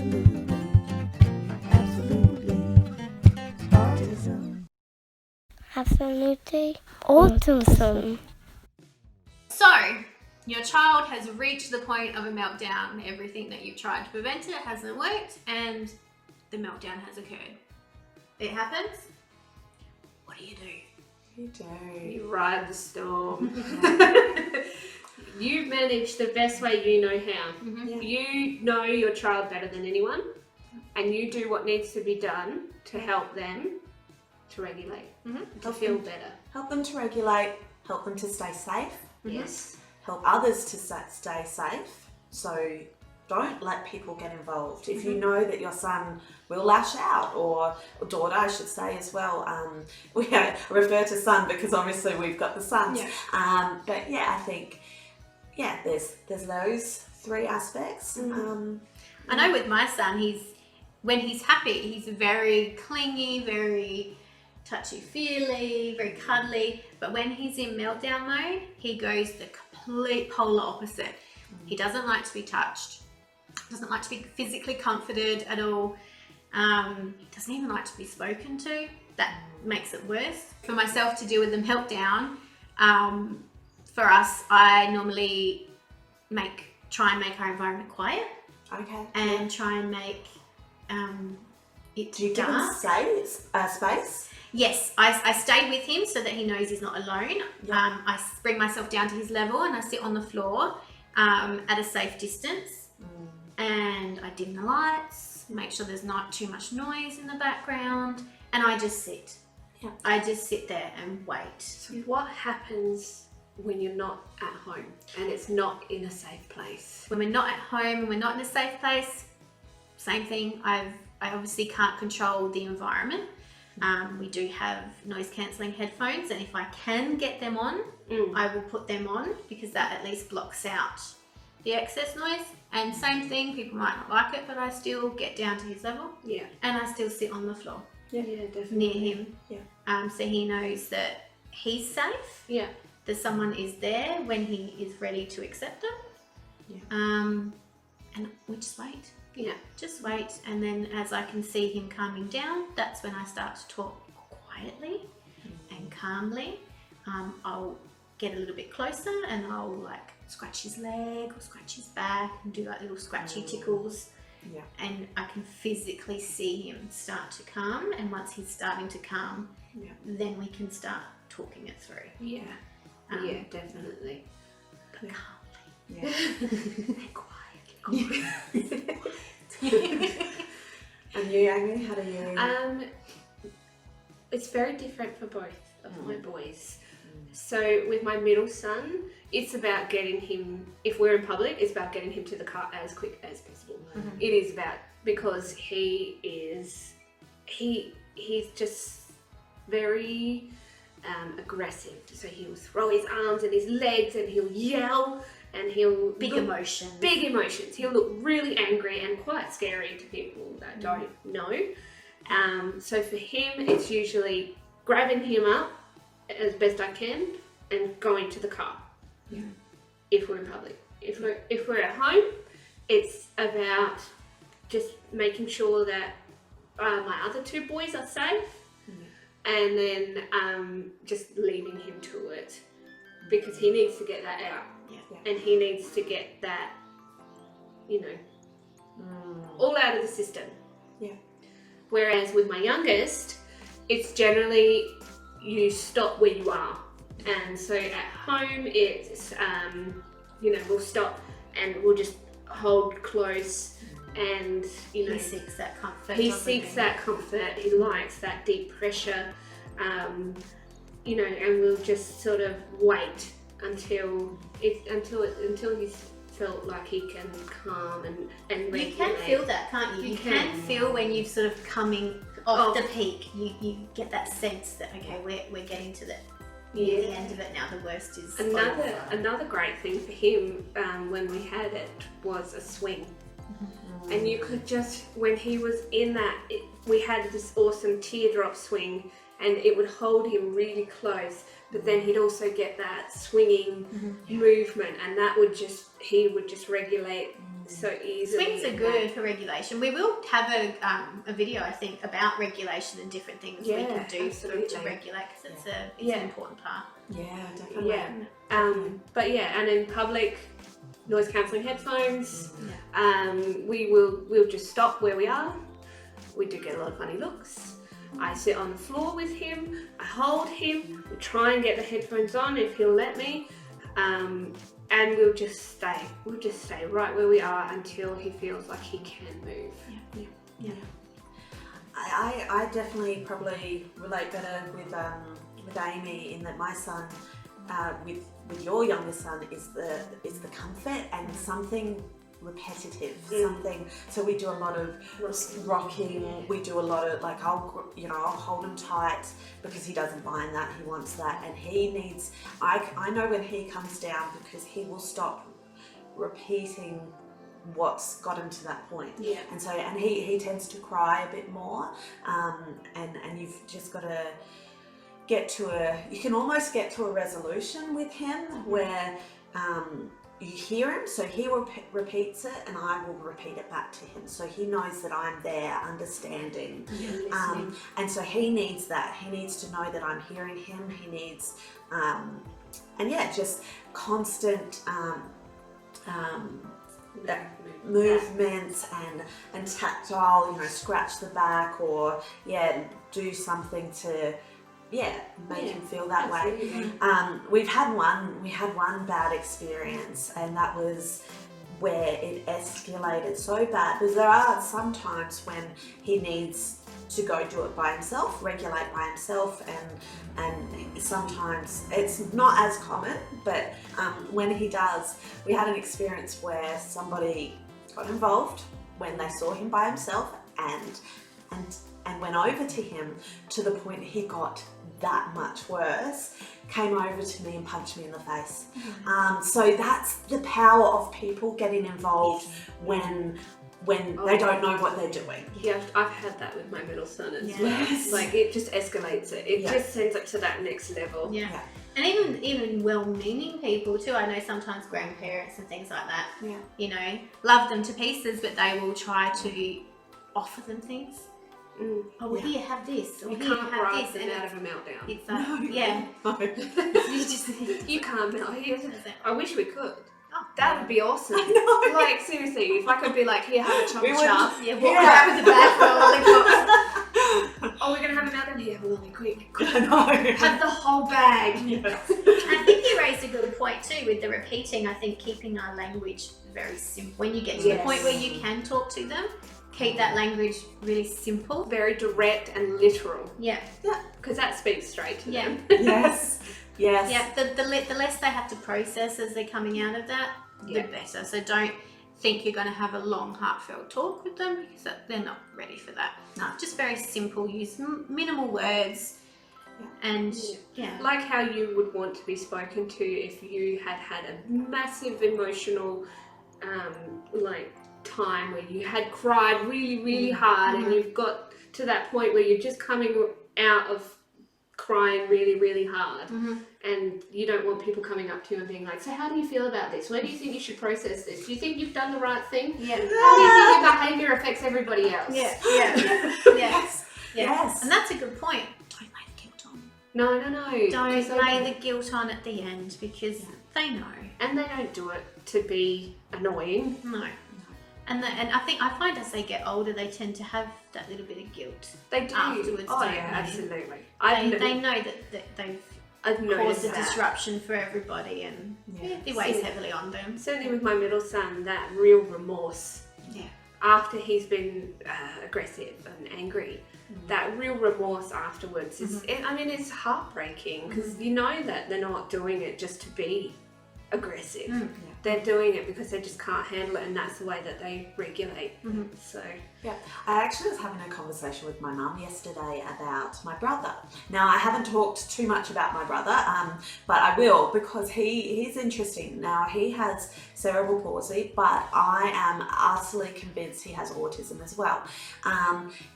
Absolutely. Absolutely. Autism. Absolutely autism. So, your child has reached the point of a meltdown. Everything that you've tried to prevent it hasn't worked, and the meltdown has occurred. It happens. What do? You do. You ride the storm. You manage the best way you know how. Mm-hmm. You know your child better than anyone, and you do what needs to be done to help them to regulate, to feel better. Help them to regulate, help them to stay safe, Yes. help others to stay safe. So don't let people get involved. If you know that your son will lash out, or daughter I should say as well, we refer to son because obviously we've got the sons. Yeah. But yeah, I think there's those three aspects. I know with my son, when he's happy, he's very clingy, very touchy-feely, very cuddly. But when he's in meltdown mode, he goes the complete polar opposite. He doesn't like to be touched, doesn't like to be physically comforted at all. He doesn't even like to be spoken to. That makes it worse. For myself to deal with the meltdown, for us, I normally try and make our environment quiet. Okay. And try and make it Do you give him dark. space? Yes, I stay with him so that he knows he's not alone. Yeah. I bring myself down to his level and I sit on the floor at a safe distance, and I dim the lights, make sure there's not too much noise in the background, and I just sit. Yeah. I just sit there and wait. So what happens when you're not at home and it's not in a safe place? When we're not at home and we're not in a safe place, same thing. I obviously can't control the environment. We do have noise cancelling headphones, and if I can get them on, I will put them on because that at least blocks out the excess noise. And same thing, people might not like it, but I still get down to his level. Yeah. And I still sit on the floor Yeah, definitely. near him. Yeah. So he knows that he's safe, Yeah. that someone is there when he is ready to accept them. Yeah. And we just wait. Yeah. Just wait, and then as I can see him calming down, that's when I start to talk quietly and calmly. I'll get a little bit closer and I'll like scratch his leg or scratch his back and do like little scratchy tickles. Yeah. And I can physically see him start to calm, and once he's starting to calm, then we can start talking it through. Yeah. Yeah, definitely. But calmly Yeah. and quietly. And you, Amy, how do you? It's very different for both of my boys. So with my middle son, it's about getting him, if we're in public, it's about getting him to the car as quick as possible. It is about, because he's just very aggressive. So he'll throw his arms and his legs and he'll yell and he'll Big emotions. Big emotions. He'll look really angry and quite scary to people that don't know. So for him, it's usually grabbing him up as best I can and going to the car. Yeah. If we're in public. If we're at home, it's about just making sure that my other two boys are safe, and then just leaving him to it, because he needs to get that out. And he needs to get that, all out of the system. Yeah. Whereas with my youngest, it's generally you stop where you are. And so at home, it's, we'll stop and we'll just hold close, and, He seeks that comfort. he doesn't seeks he? that comfort. He likes that deep pressure, and we'll just sort of wait until he's felt like he can calm and regulate. You can feel that, can't you? You can feel when you've sort of coming off the peak. You get that sense that, okay, we're getting to the end of it now. The worst is over. Another great thing for him when we had it was a swing. And you could just, when he was in that, we had this awesome teardrop swing, and it would hold him really close, but then he'd also get that swinging movement, and that would just, he would just regulate so easily. Swings are good for regulation. We will have a video, I think, about regulation and different things we can do to regulate, because it's an important part. Yeah, definitely. But and in public, noise cancelling headphones. We'll just stop where we are. We do get a lot of funny looks. I sit on the floor with him. I hold him. We try and get the headphones on if he'll let me. And we'll just stay. We'll just stay right where we are until he feels like he can move. Yeah. I definitely probably relate better with Amy, in that my son, with your younger son, is the comfort and something repetitive, something. So we do a lot of rocking. We do a lot of I'll hold him tight because he doesn't mind that. He wants that, and he needs. I know when he comes down, because he will stop repeating what's got him to that point. And so he tends to cry a bit more, and you've just got to you can almost get to a resolution with him where you hear him, so he repeats it and I will repeat it back to him, so he knows that I'm there understanding. And so he needs that. He needs to know that I'm hearing him. He needs just constant movements and tactile, scratch the back or do something to make him feel that way. We had one bad experience, and that was where it escalated so bad, because there are some times when he needs to go do it by himself, regulate by himself, and sometimes it's not as common, but when he does, we had an experience where somebody got involved when they saw him by himself and went over to him, to the point he got that much worse, came over to me and punched me in the face. So that's the power of people getting involved when they don't know what they're doing. Yeah, I've had that with my middle son as well. Like, it just escalates it. It just sends it to that next level. Yeah. And even well-meaning people too. I know sometimes grandparents and things like that, love them to pieces, but they will try to offer them things. Here, have this. Or You here, can't have bribe this. them out of a meltdown. It's like, You can't melt. I wish we could. Oh, that would be awesome. I know. Like, seriously, if I could be like, here, have a chop We would chop. walk around with the bag for a lollipop. Oh, we're going to have a meltdown? Here, have a lolly, quick. I know. Have the whole bag. I think you raised a good point too with the repeating. I think keeping our language very simple. When you get to the point where you can talk to them, keep that language really simple. Very direct and literal. Yeah. Because that speaks straight to them. Yes. Yeah, the less they have to process as they're coming out of that, the better. So don't think you're going to have a long, heartfelt talk with them, because they're not ready for that. No, just very simple. Use minimal words, and like how you would want to be spoken to if you had a massive emotional, time where you had cried really, really hard, and you've got to that point where you're just coming out of crying really, really hard, and you don't want people coming up to you and being like, so how do you feel about this? Where do you think you should process this? Do you think you've done the right thing? Yeah. How do you think your behaviour affects everybody else? Yes. And that's a good point. Don't lay the guilt on. No. Don't lay the guilt on at the end, because they know. And they don't do it to be annoying. No. And I find as they get older, they tend to have that little bit of guilt. They do. Afterwards, Oh don't yeah, they? absolutely. They know that they've caused a disruption for everybody, and it weighs heavily on them. Certainly with my middle son, that real remorse. Yeah. After he's been aggressive and angry, that real remorse afterwards is, it's heartbreaking, because you know that they're not doing it just to be aggressive. They're doing it because they just can't handle it, and that's the way that they regulate. So I actually was having a conversation with my mum yesterday about my brother. Now, I haven't talked too much about my brother, but I will, because he's interesting. Now, he has cerebral palsy, but I am utterly convinced he has autism as well.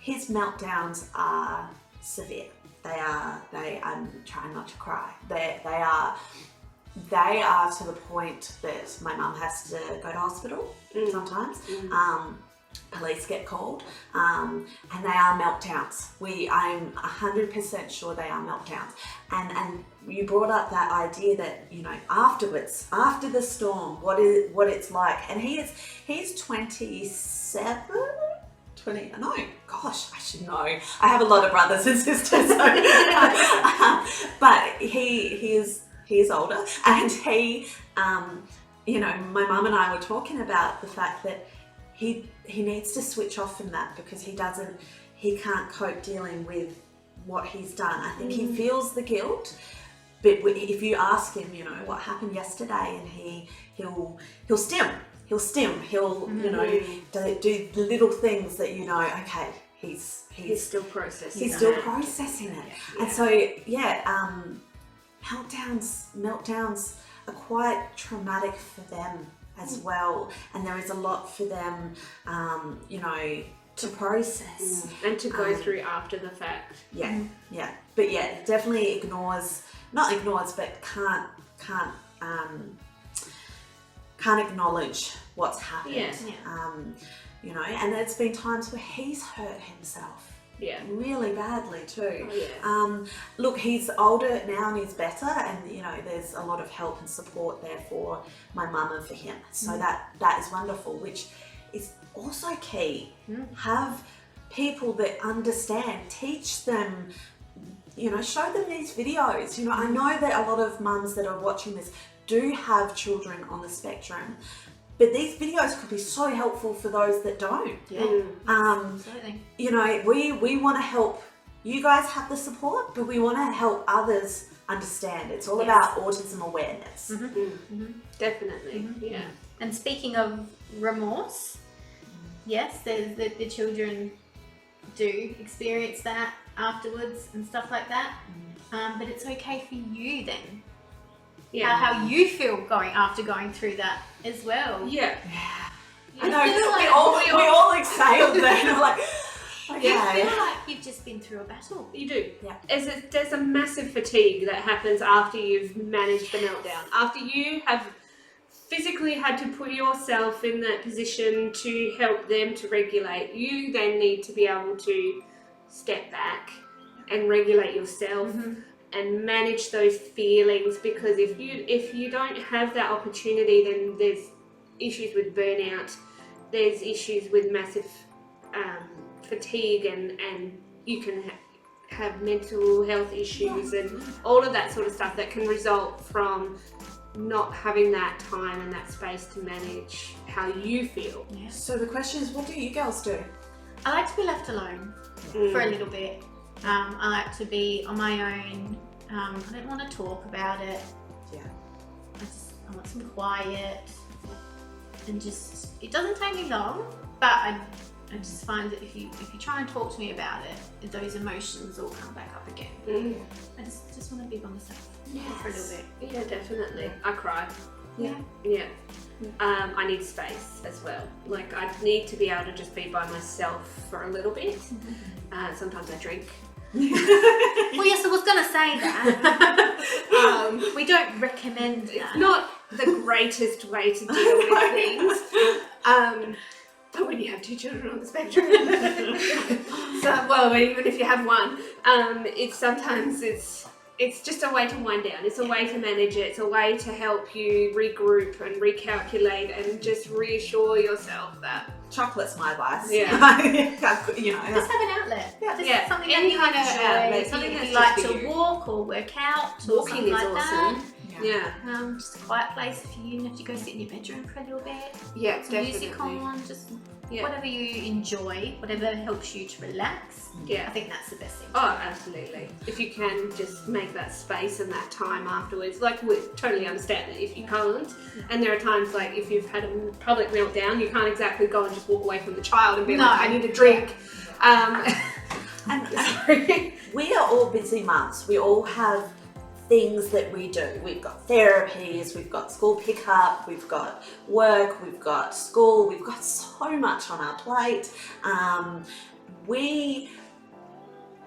His meltdowns are severe. I'm trying not to cry. They are to the point that my mum has to go to hospital sometimes. Police get called, and they are meltdowns. I'm 100% sure they are meltdowns. And you brought up that idea that, you know, afterwards, after the storm, what it's like. And he's 27. 20, no, gosh, I should know. I have a lot of brothers and sisters, so, but he is older, and he, you know, my mum and I were talking about the fact that he needs to switch off from that, because he can't cope dealing with what he's done. I think he feels the guilt, but if you ask him, you know, what happened yesterday, and he'll stim. He'll you know, do the little things that, you know, okay, he's still processing. He's still processing it. Yeah. And so, meltdowns are quite traumatic for them as well. And there is a lot for them, you know, to process. And to go through after the fact. Yeah, yeah. But yeah, definitely not ignores, but can't acknowledge what's happened. Yeah. You know, and there's been times where he's hurt himself. Yeah. Really badly too. Oh, yeah. Look, he's older now and he's better, and you know, there's a lot of help and support there for my mum and for him. So that is wonderful, which is also key. Have people that understand, teach them, you know, show them these videos. You know, I know that a lot of mums that are watching this do have children on the spectrum, but these videos could be so helpful for those that don't. Absolutely. You know, we want to help you guys have the support, but we want to help others understand. It's all about autism awareness. Definitely. Yeah. And speaking of remorse, yes, the children do experience that afterwards and stuff like that. But it's okay for you then. Yeah. How you feel after going through that as well. Yeah. I know, we all exhaled then. We're like, okay. You feel like you've just been through a battle. You do. Yeah. There's a massive fatigue that happens after you've managed the meltdown. After you have physically had to put yourself in that position to help them to regulate, you then need to be able to step back and regulate yourself. And manage those feelings, because if you don't have that opportunity, then there's issues with burnout, there's issues with massive fatigue, and you can have mental health issues and all of that sort of stuff that can result from not having that time and that space to manage how you feel. So the question is, what do you girls do? I like to be left alone for a little bit. I like to be on my own. I don't want to talk about it. Yeah. I want some quiet, and just, it doesn't take me long, but I just find that if you try and talk to me about it, those emotions all come back up again. I just want to be by myself for a little bit. Yeah, definitely. I cry. Yeah. I need space as well. Like, I need to be able to just be by myself for a little bit. Sometimes I drink. Well, yes, I was going to say that. We don't recommend that. It's not the greatest way to deal with things. But when you have two children on the spectrum, even if you have one, it's just a way to wind down. It's a way to manage it. It's a way to help you regroup and recalculate and just reassure yourself that Chocolate's my advice. Yeah. You know, just have an outlet. Yeah. Something Any that you kind of enjoy. outlet, Something something that you that's like just for to you. walk or work out or Walking something is like awesome. that. Yeah. Just a quiet place if you have to go sit in your bedroom for a little bit. Yeah, Some definitely. music on, just Yeah. whatever you enjoy, whatever helps you to relax. Yeah. I think that's the best thing. Oh, absolutely. If you can just make that space and that time afterwards, like, we totally understand that if you can't. And there are times, like, if you've had a public meltdown, you can't exactly go and just walk away from the child and be like, I need a drink. And we are all busy mums. We all have things that we do. We've got therapies, we've got school pickup, we've got work, we've got school, we've got so much on our plate.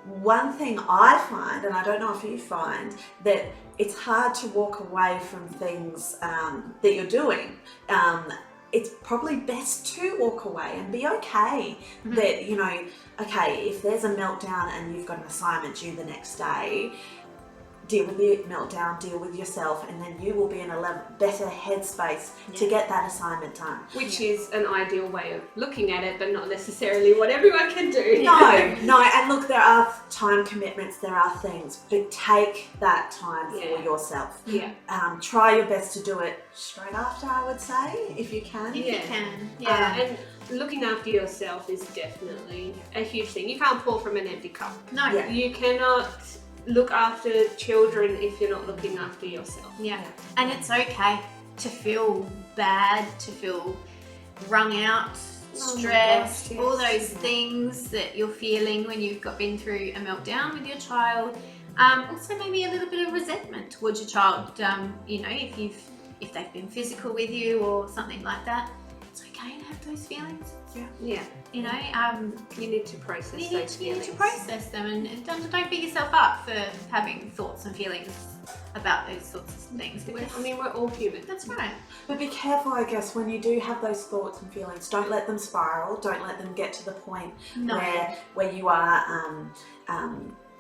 one thing I find, and I don't know if you find, that it's hard to walk away from things that you're doing. It's probably best to walk away and be okay that, you know, okay, if there's a meltdown and you've got an assignment due the next day, deal with the meltdown, deal with yourself, and then you will be in a better headspace to get that assignment done. Which is an ideal way of looking at it, but not necessarily what everyone can do. No, and look, there are time commitments, there are things, but take that time for yourself. Yeah. Try your best to do it straight after, I would say, if you can. If you can. Yeah. And looking after yourself is definitely a huge thing. You can't pour from an empty cup. No. Yeah. You cannot look after children if you're not looking after yourself. Yeah. And it's okay to feel bad, to feel wrung out, stressed, all those things that you're feeling when you've been through a meltdown with your child. Also maybe a little bit of resentment towards your child, you know, if they've been physical with you or something like that. It's okay to have those feelings. Yeah. You know, you need to process those feelings. You need to process them and don't beat yourself up for having thoughts and feelings about those sorts of things. I mean, we're all human. That's right. But be careful, I guess, when you do have those thoughts and feelings. Don't let them spiral. Don't let them get to the point where you are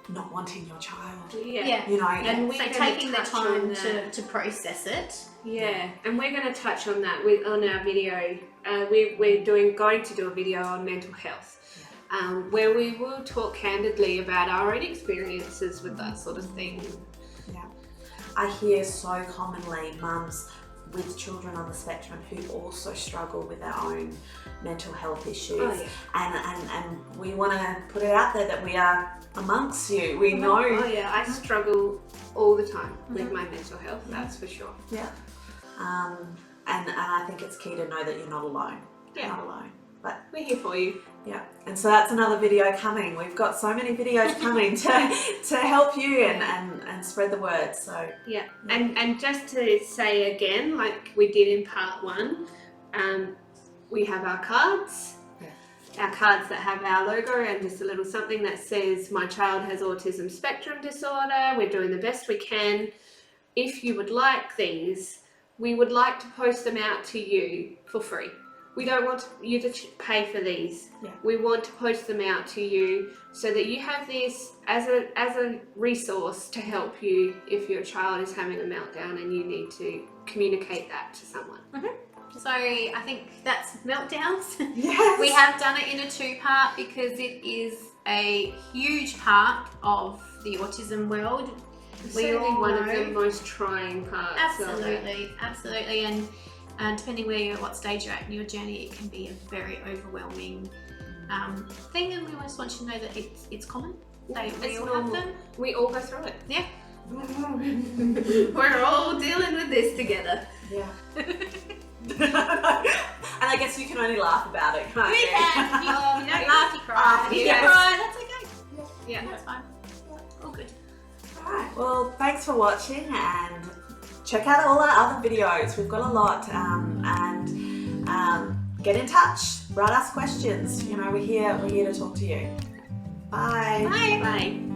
not wanting your child. Yeah. You know, And so taking the touch time on that. to process it. Yeah, and we're going to touch on that on our video. We're going to do a video on mental health, where we will talk candidly about our own experiences with that sort of thing. Yeah, I hear so commonly mums with children on the spectrum who also struggle with their own mental health issues, and we want to put it out there that we are amongst you. We know. Oh yeah, I struggle all the time with my mental health. That's for sure. Yeah. And I think it's key to know that you're not alone. Yeah. Not alone. But we're here for you. Yeah. And so that's another video coming. We've got so many videos coming to help you and spread the word. So yeah. And just to say again, like we did in part 1, we have our cards. Our cards that have our logo and just a little something that says, my child has autism spectrum disorder. We're doing the best we can. If you would like these, we would like to post them out to you for free. We don't want you to pay for these. Yeah. We want to post them out to you so that you have this as a resource to help you if your child is having a meltdown and you need to communicate that to someone. So I think that's Meltdowns. yes. We have done it in a 2-part because it is a huge part of the autism world. Certainly one of the most trying parts. Absolutely. And depending what stage you're at in your journey, it can be a very overwhelming thing. And we just want you to know that it's common. We all have them. We all go through it. Yeah. We're all dealing with this together. Yeah. And I guess you can only laugh about it, can't you? We can. You don't laugh, you cry. If you Yes. cry, that's okay. Yeah. That's fine. All good. Alright, well, thanks for watching and check out all our other videos. We've got a lot, and get in touch, write us questions. You know, we're here to talk to you. Bye. Bye. Bye.